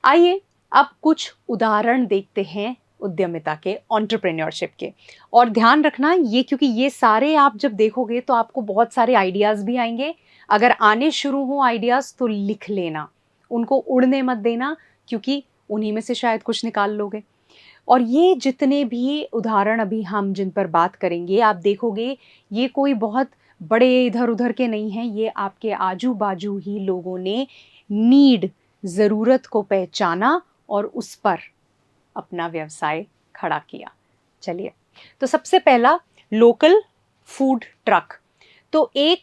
आइए अब कुछ उदाहरण देखते हैं उद्यमिता के, एंटरप्रेन्योरशिप के। और ध्यान रखना ये, क्योंकि ये सारे आप जब देखोगे तो आपको बहुत सारे आइडियाज भी आएंगे। अगर आने शुरू हो आइडियाज तो लिख लेना, उनको उड़ने मत देना, क्योंकि उन्हीं में से शायद कुछ निकाल लोगे। और ये जितने भी उदाहरण अभी हम जिन पर बात करेंगे, आप देखोगे ये कोई बहुत बड़े इधर उधर के नहीं हैं, ये आपके आजू बाजू ही लोगों ने नीड, ज़रूरत को पहचाना और उस पर अपना व्यवसाय खड़ा किया। चलिए, तो सबसे पहला, लोकल फूड ट्रक। तो एक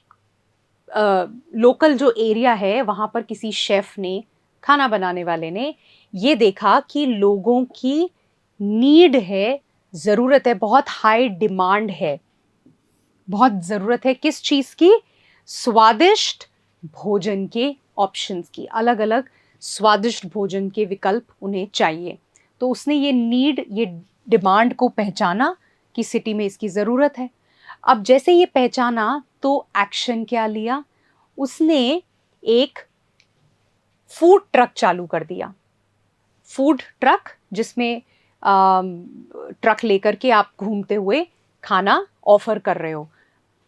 लोकल जो एरिया है वहाँ पर किसी शेफ ने, खाना बनाने वाले ने ये देखा कि लोगों की नीड है, ज़रूरत है, बहुत हाई डिमांड है, बहुत ज़रूरत है किस चीज़ की? स्वादिष्ट भोजन के ऑप्शंस की, अलग अलग स्वादिष्ट भोजन के विकल्प उन्हें चाहिए। तो उसने ये नीड, ये डिमांड को पहचाना कि सिटी में इसकी ज़रूरत है। अब जैसे ये पहचाना तो एक्शन क्या लिया? उसने एक फूड ट्रक चालू कर दिया। फूड ट्रक जिसमें ट्रक लेकर के आप घूमते हुए खाना ऑफर कर रहे हो।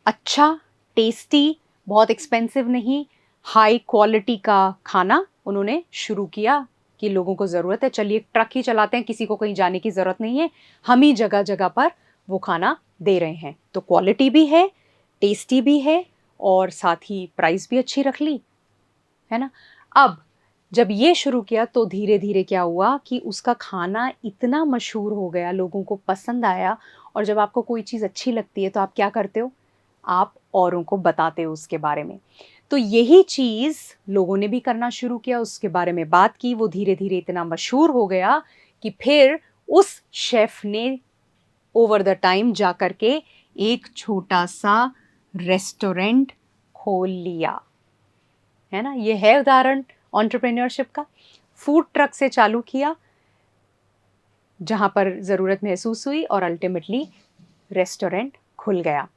अच्छा, टेस्टी, बहुत एक्सपेंसिव नहीं, हाई क्वालिटी का खाना उन्होंने शुरू किया कि लोगों को ज़रूरत है, चलिए ट्रक ही चलाते हैं, किसी को कहीं जाने की ज़रूरत नहीं है, हम ही जगह जगह पर वो खाना दे रहे हैं। तो क्वालिटी भी है, टेस्टी भी है, और साथ ही प्राइस भी अच्छी रख ली, है ना। अब जब ये शुरू किया तो धीरे धीरे क्या हुआ कि उसका खाना इतना मशहूर हो गया, लोगों को पसंद आया। और जब आपको कोई चीज़ अच्छी लगती है तो आप क्या करते हो? आप औरों को बताते हो उसके बारे में। तो यही चीज़ लोगों ने भी करना शुरू किया, उसके बारे में बात की, वो धीरे धीरे इतना मशहूर हो गया कि फिर उस शेफ ने ओवर द टाइम जा कर के एक छोटा सा रेस्टोरेंट खोल लिया, है ना। ये है उदाहरण एंटरप्रेन्योरशिप का। फूड ट्रक से चालू किया, जहां पर ज़रूरत महसूस हुई, और अल्टीमेटली रेस्टोरेंट खुल गया।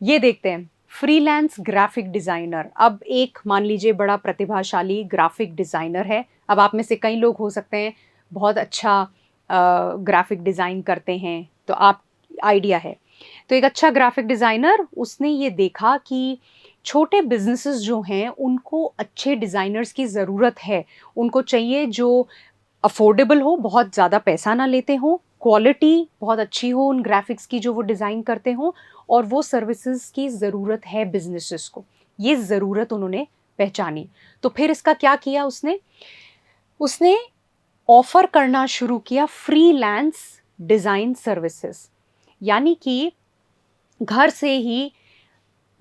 ये देखते हैं, फ्रीलांस ग्राफिक डिज़ाइनर। अब एक मान लीजिए बड़ा प्रतिभाशाली ग्राफिक डिज़ाइनर है। अब आप में से कई लोग हो सकते हैं बहुत अच्छा ग्राफिक डिज़ाइन करते हैं, तो आप आइडिया है। तो एक अच्छा ग्राफिक डिज़ाइनर, उसने ये देखा कि छोटे बिजनेसेस जो हैं उनको अच्छे डिज़ाइनर्स की ज़रूरत है। उनको चाहिए जो अफोर्डेबल हो, बहुत ज़्यादा पैसा ना लेते हों, क्वालिटी बहुत अच्छी हो उन ग्राफिक्स की जो वो डिज़ाइन करते हों, और वो सर्विसेज की ज़रूरत है बिजनेसेस को। ये ज़रूरत उन्होंने पहचानी। तो फिर इसका क्या किया उसने? उसने ऑफर करना शुरू किया फ्रीलांस डिज़ाइन सर्विसेज। यानी कि घर से ही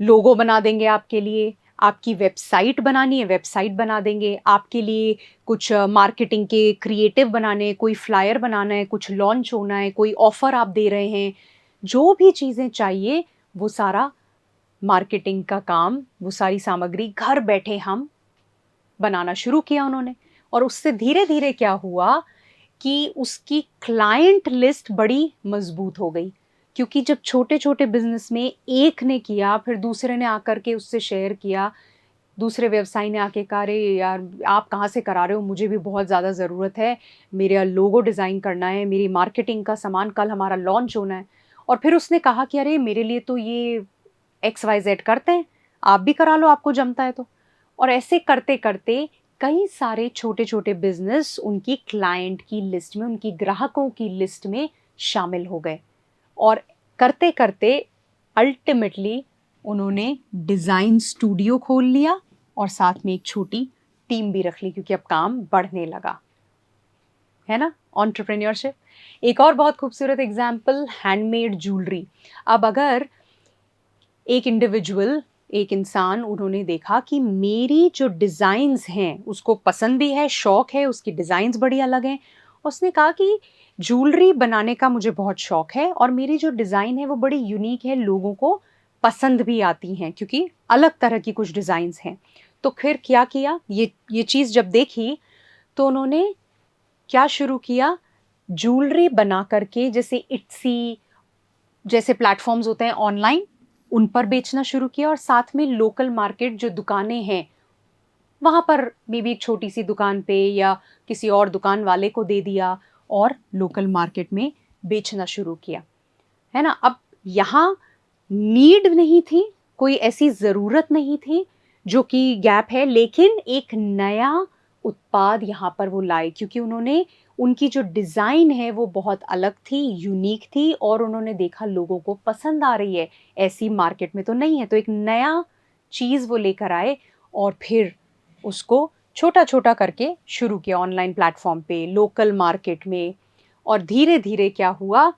लोगो बना देंगे आपके लिए, आपकी वेबसाइट बनानी है वेबसाइट बना देंगे आपके लिए, कुछ मार्केटिंग के क्रिएटिव बनाने हैं, कोई फ्लायर बनाना है, कुछ लॉन्च होना है, कोई ऑफर आप दे रहे हैं, जो भी चीज़ें चाहिए वो सारा मार्केटिंग का काम, वो सारी सामग्री घर बैठे हम बनाना शुरू किया उन्होंने। और उससे धीरे धीरे क्या हुआ कि उसकी क्लाइंट लिस्ट बड़ी मजबूत हो गई। क्योंकि जब छोटे छोटे बिजनेस में एक ने किया, फिर दूसरे ने आकर के उससे शेयर किया, दूसरे व्यवसायी ने आके कहा, अरे यार आप कहाँ से करा रहे हो, मुझे भी बहुत ज़्यादा ज़रूरत है, मेरा लोगो डिज़ाइन करना है, मेरी मार्केटिंग का सामान, कल हमारा लॉन्च होना है। और फिर उसने कहा कि अरे मेरे लिए तो ये XYZ करते हैं, आप भी करा लो, आपको जमता है तो। और ऐसे करते करते कई सारे छोटे छोटे बिजनेस उनकी क्लाइंट की लिस्ट में, उनकी ग्राहकों की लिस्ट में शामिल हो गए। और करते करते अल्टीमेटली उन्होंने डिज़ाइन स्टूडियो खोल लिया, और साथ में एक छोटी टीम भी रख ली, क्योंकि अब काम बढ़ने लगा, है ना। एंटरप्रेन्योरशिप। एक और बहुत खूबसूरत एग्जाम्पल, हैंडमेड ज्वेलरी। अब अगर एक इंडिविजुअल, एक इंसान, उन्होंने देखा कि मेरी जो डिज़ाइंस हैं उसको पसंद भी है, शौक है, उसकी डिज़ाइंस बड़ी अलग हैं। उसने कहा कि ज्वेलरी बनाने का मुझे बहुत शौक है, और मेरी जो डिज़ाइन है वो बड़ी यूनिक है, लोगों को पसंद भी आती हैं, क्योंकि अलग तरह की कुछ डिज़ाइंस हैं। तो फिर क्या किया, ये चीज़ जब देखी तो उन्होंने क्या शुरू किया, ज्वेलरी बना करके, जैसे इट्सी जैसे प्लेटफॉर्म्स होते हैं ऑनलाइन, उन पर बेचना शुरू किया, और साथ में लोकल मार्केट जो दुकानें हैं वहाँ पर मे बी एक छोटी सी दुकान पे या किसी और दुकान वाले को दे दिया और लोकल मार्केट में बेचना शुरू किया, है ना। अब यहाँ नीड नहीं थी, कोई ऐसी ज़रूरत नहीं थी जो कि गैप है, लेकिन एक नया उत्पाद यहाँ पर वो लाए क्योंकि उन्होंने उनकी जो डिज़ाइन है वो बहुत अलग थी, यूनिक थी और उन्होंने देखा लोगों को पसंद आ रही है, ऐसी मार्केट में तो नहीं है। तो एक नया चीज़ वो लेकर आए और फिर उसको छोटा-छोटा करके शुरू किया ऑनलाइन प्लेटफ़ॉर्म पे, लोकल मार्केट में। और धीरे-धीरे क्या हुआ,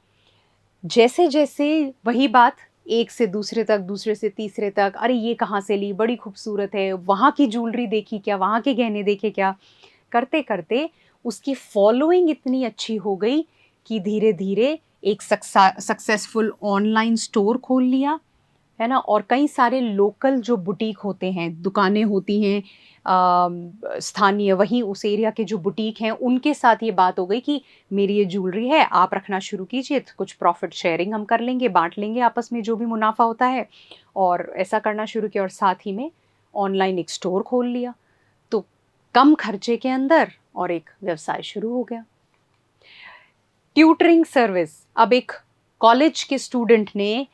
जैसे-जैसे वही बात एक से दूसरे तक, दूसरे से तीसरे तक, अरे ये कहाँ से ली? बड़ी खूबसूरत है, वहाँ की ज्वेलरी देखी क्या? वहाँ के गहने देखे क्या? करते-करते उसकी फॉलोइंग इतनी अच्छी हो गई कि धीरे-धीरे एक सक्सेसफुल ऑनलाइन स्टोर खोल लिया, है ना? और कई सारे लोकल जो बुटीक होते हैं, दुकानें होती हैं स्थानीय, वहीं उस एरिया के जो बुटीक हैं, उनके साथ ये बात हो गई कि मेरी ये ज्वेलरी है, आप रखना शुरू कीजिए, तो कुछ प्रॉफ़िट शेयरिंग हम कर लेंगे, बाँट लेंगे आपस में जो भी मुनाफ़ा होता है। और ऐसा करना शुरू किया और साथ ही में ऑनलाइन एक स्टोर खोल लिया। तो कम खर्चे के अंदर और एक व्यवसाय शुरू हो गया। ट्यूटरिंग सर्विस, अब एक कॉलेज के स्टूडेंट ने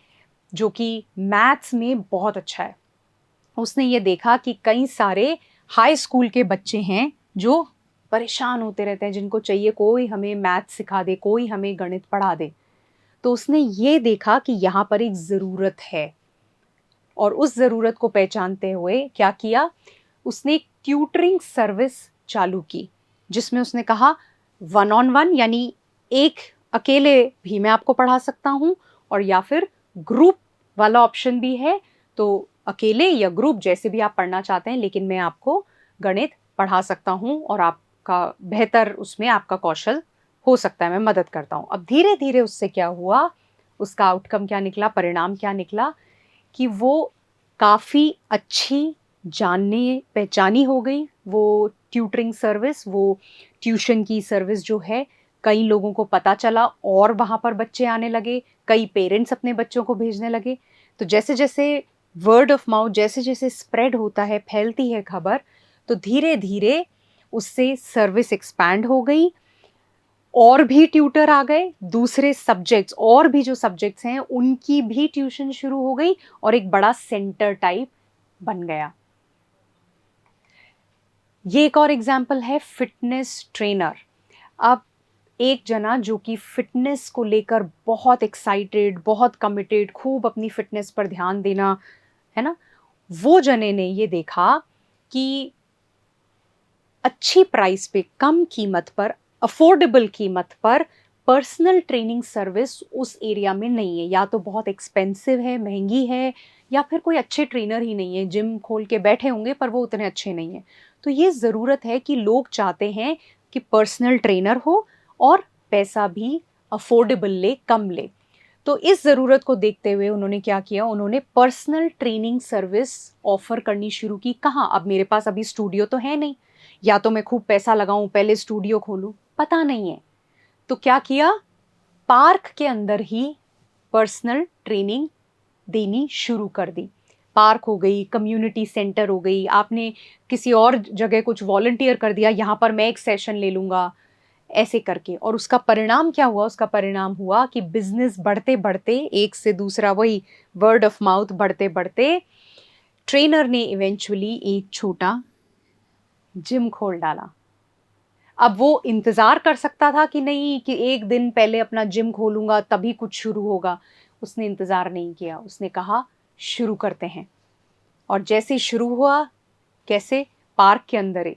जो कि मैथ्स में बहुत अच्छा है, उसने ये देखा कि कई सारे हाई स्कूल के बच्चे हैं जो परेशान होते रहते हैं, जिनको चाहिए कोई हमें मैथ्स सिखा दे, कोई हमें गणित पढ़ा दे। तो उसने ये देखा कि यहाँ पर एक ज़रूरत है और उस ज़रूरत को पहचानते हुए क्या किया, उसने एक ट्यूटरिंग सर्विस चालू की, जिसमें उसने कहा वन ऑन वन, यानी एक अकेले भी मैं आपको पढ़ा सकता हूँ और या फिर ग्रुप वाला ऑप्शन भी है। तो अकेले या ग्रुप जैसे भी आप पढ़ना चाहते हैं, लेकिन मैं आपको गणित पढ़ा सकता हूँ और आपका बेहतर उसमें आपका कौशल हो सकता है, मैं मदद करता हूँ। अब धीरे-धीरे उससे क्या हुआ, उसका आउटकम क्या निकला, परिणाम क्या निकला कि वो काफ़ी अच्छी जानी-पहचानी हो गई, वो ट्यूटरिंग सर्विस, वो ट्यूशन की सर्विस जो है, कई लोगों को पता चला और वहाँ पर बच्चे आने लगे, कई पेरेंट्स अपने बच्चों को भेजने लगे। तो जैसे-जैसे वर्ड ऑफ माउथ जैसे-जैसे स्प्रेड होता है, फैलती है खबर, तो धीरे-धीरे उससे सर्विस एक्सपैंड हो गई और भी ट्यूटर आ गए, दूसरे सब्जेक्ट्स और भी जो सब्जेक्ट्स हैं, उनकी भी ट्यूशन शुरू हो गई और एक बड़ा सेंटर टाइप बन गया। ये एक और एग्ज़ाम्पल है फिटनेस ट्रेनर। अब एक जना जो कि फिटनेस को लेकर बहुत एक्साइटेड, बहुत कमिटेड, खूब अपनी फिटनेस पर ध्यान देना, है ना? वो जने ने ये देखा कि अच्छी प्राइस पे, कम कीमत पर, अफोर्डेबल कीमत पर पर्सनल ट्रेनिंग सर्विस उस एरिया में नहीं है। या तो बहुत एक्सपेंसिव है, महँगी है या फिर कोई अच्छे ट्रेनर ही नहीं है। जिम खोल के बैठे होंगे पर वो उतने अच्छे नहीं हैं। तो ये ज़रूरत है कि लोग चाहते हैं कि पर्सनल ट्रेनर हो और पैसा भी अफोर्डेबल ले, कम ले। तो इस ज़रूरत को देखते हुए उन्होंने क्या किया, उन्होंने पर्सनल ट्रेनिंग सर्विस ऑफ़र करनी शुरू की। कहाँ? अब मेरे पास अभी स्टूडियो तो है नहीं, या तो मैं खूब पैसा लगाऊँ, पहले स्टूडियो खोलूँ, पता नहीं है। तो क्या किया, पार्क के अंदर ही पर्सनल ट्रेनिंग देनी शुरू कर दी। पार्क हो गई, कम्युनिटी सेंटर हो गई, आपने किसी और जगह कुछ वॉलंटियर कर दिया, यहाँ पर मैं एक सेशन ले लूँगा, ऐसे करके। और उसका परिणाम क्या हुआ? उसका परिणाम हुआ कि बिज़नेस बढ़ते-बढ़ते एक से दूसरा, वही वर्ड ऑफ माउथ बढ़ते-बढ़ते, ट्रेनर ने इवेंचुअली एक छोटा जिम खोल डाला। अब वो इंतज़ार कर सकता था कि नहीं कि 1 दिन पहले अपना जिम खोलूँगा तभी कुछ शुरू होगा। उसने इंतज़ार नहीं किया, उसने कहा शुरू करते हैं। और जैसे ही शुरू हुआ, कैसे? पार्क के अंदर ही।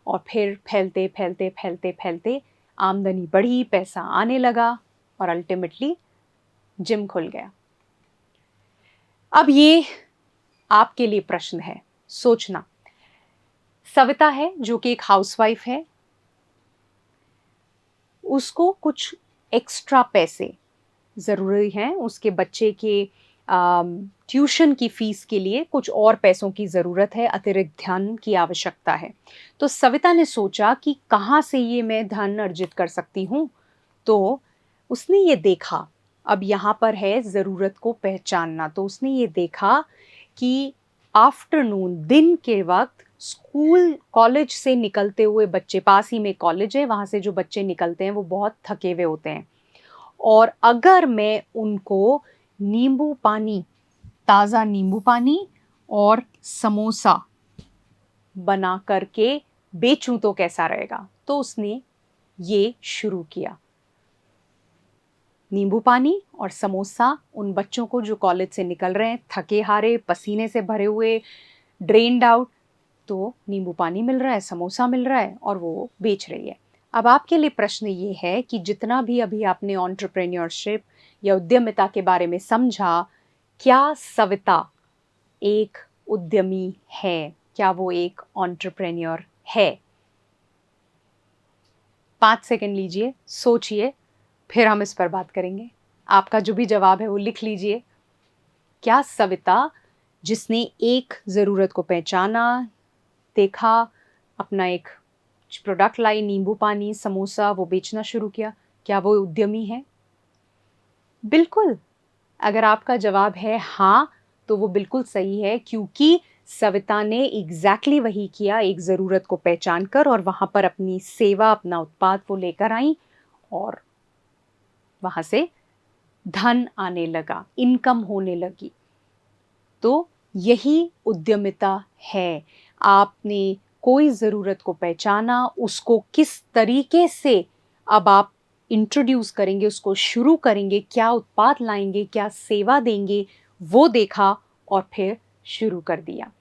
और फिर फैलते, फैलते, फैलते, फैलते आमदनी बढ़ी, पैसा आने लगा और अल्टीमेटली जिम खुल गया। अब ये आपके लिए प्रश्न है, सोचना। सविता है जो कि एक हाउसवाइफ है, उसको कुछ एक्स्ट्रा पैसे ज़रूरी हैं, उसके बच्चे के ट्यूशन की फ़ीस के लिए कुछ और पैसों की ज़रूरत है, अतिरिक्त धन की आवश्यकता है। तो सविता ने सोचा कि कहाँ से ये मैं धन अर्जित कर सकती हूँ? तो उसने ये देखा, अब यहाँ पर है ज़रूरत को पहचानना, तो उसने ये देखा कि आफ्टरनून, दिन के वक़्त स्कूल कॉलेज से निकलते हुए बच्चे, पास ही में कॉलेज है, वहाँ से जो बच्चे निकलते हैं वो बहुत थके हुए होते हैं, और अगर मैं उनको नींबू पानी, ताज़ा नींबू पानी और समोसा बना करके बेचूं तो कैसा रहेगा। तो उसने ये शुरू किया, नींबू पानी और समोसा उन बच्चों को जो कॉलेज से निकल रहे हैं, थके हारे, पसीने से भरे हुए, ड्रेन्ड आउट, तो नींबू पानी मिल रहा है, समोसा मिल रहा है और वो बेच रही है। अब आपके लिए प्रश्न ये है कि जितना भी अभी आपने एंटरप्रेन्योरशिप या उद्यमिता के बारे में समझा, क्या सविता एक उद्यमी है? क्या वो एक एंटरप्रेन्योर है? 5 सेकंड लीजिए, सोचिए, फिर हम इस पर बात करेंगे। आपका जो भी जवाब है वो लिख लीजिए। क्या सविता, जिसने एक ज़रूरत को पहचाना, देखा, अपना एक प्रोडक्ट लाई, नींबू पानी, समोसा, वो बेचना शुरू किया, क्या वो उद्यमी है? बिल्कुल। अगर आपका जवाब है हाँ, तो वो बिल्कुल सही है, क्योंकि सविता ने एग्जैक्टली वही किया, एक ज़रूरत को पहचान कर, और वहाँ पर अपनी सेवा, अपना उत्पाद वो लेकर आई और वहाँ से धन आने लगा, इनकम होने लगी। तो यही उद्यमिता है। आपने कोई ज़रूरत को पहचाना, उसको किस तरीके से अब आप इंट्रोड्यूस करेंगे, उसको शुरू करेंगे, क्या उत्पाद लाएंगे, क्या सेवा देंगे, वो देखा और फिर शुरू कर दिया।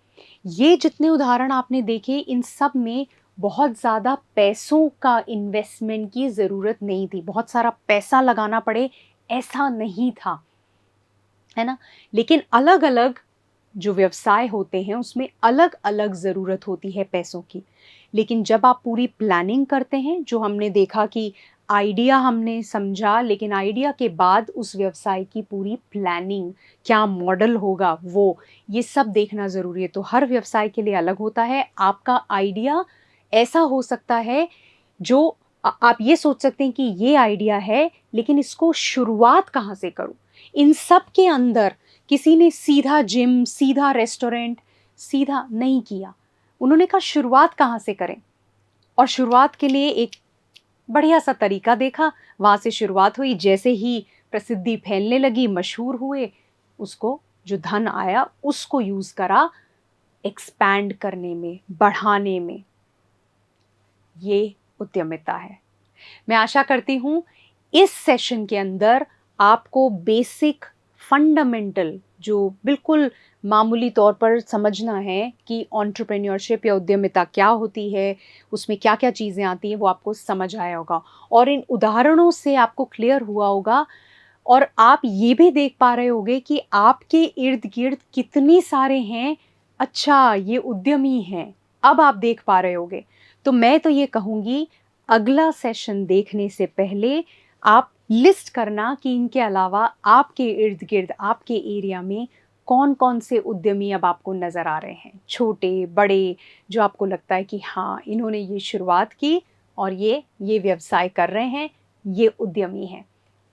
ये जितने उदाहरण आपने देखे, इन सब में बहुत ज़्यादा पैसों का इन्वेस्टमेंट की ज़रूरत नहीं थी, बहुत सारा पैसा लगाना पड़े ऐसा नहीं था, है ना। लेकिन अलग अलग जो व्यवसाय होते हैं उसमें अलग अलग ज़रूरत होती है पैसों की। लेकिन जब आप पूरी प्लानिंग करते हैं, जो हमने देखा कि आइडिया हमने समझा, लेकिन आइडिया के बाद उस व्यवसाय की पूरी प्लानिंग, क्या मॉडल होगा, वो ये सब देखना ज़रूरी है। तो हर व्यवसाय के लिए अलग होता है। आपका आइडिया ऐसा हो सकता है जो आप ये सोच सकते हैं कि ये आइडिया है, लेकिन इसको शुरुआत कहाँ से करूं। इन सब के अंदर किसी ने सीधा जिम, सीधा रेस्टोरेंट, सीधा नहीं किया। उन्होंने कहा शुरुआत कहाँ से करें, और शुरुआत के लिए एक बढ़िया सा तरीका देखा, वहां से शुरुआत हुई। जैसे ही प्रसिद्धि फैलने लगी, मशहूर हुए, उसको जो धन आया उसको यूज करा एक्सपैंड करने में, बढ़ाने में। ये उद्यमिता है। मैं आशा करती हूँ इस सेशन के अंदर आपको बेसिक, फंडामेंटल, जो बिल्कुल मामूली तौर पर समझना है कि एंटरप्रेन्योरशिप या उद्यमिता क्या होती है, उसमें क्या क्या चीज़ें आती हैं, वो आपको समझ आया होगा और इन उदाहरणों से आपको क्लियर हुआ होगा। और आप ये भी देख पा रहे होंगे कि आपके इर्द गिर्द कितने सारे हैं, अच्छा ये उद्यमी हैं, अब आप देख पा रहे होंगे। तो मैं तो ये कहूँगी, अगला सेशन देखने से पहले आप लिस्ट करना कि इनके अलावा आपके इर्द गिर्द, आपके एरिया में कौन कौन से उद्यमी अब आपको नज़र आ रहे हैं, छोटे बड़े, जो आपको लगता है कि हाँ इन्होंने ये शुरुआत की और ये व्यवसाय कर रहे हैं, ये उद्यमी हैं।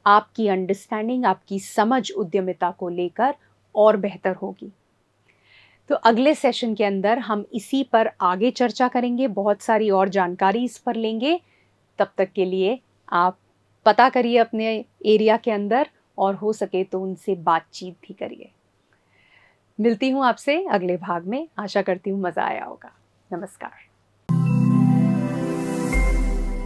आपकी अंडरस्टैंडिंग, आपकी समझ उद्यमिता को लेकर और बेहतर होगी। तो अगले सेशन के अंदर हम इसी पर आगे चर्चा करेंगे, बहुत सारी और जानकारी इस पर लेंगे। तब तक के लिए आप पता करिए अपने एरिया के अंदर, और हो सके तो उनसे बातचीत भी करिए। मिलती हूँ आपसे अगले भाग में। आशा करती हूँ मज़ा आया होगा। नमस्कार।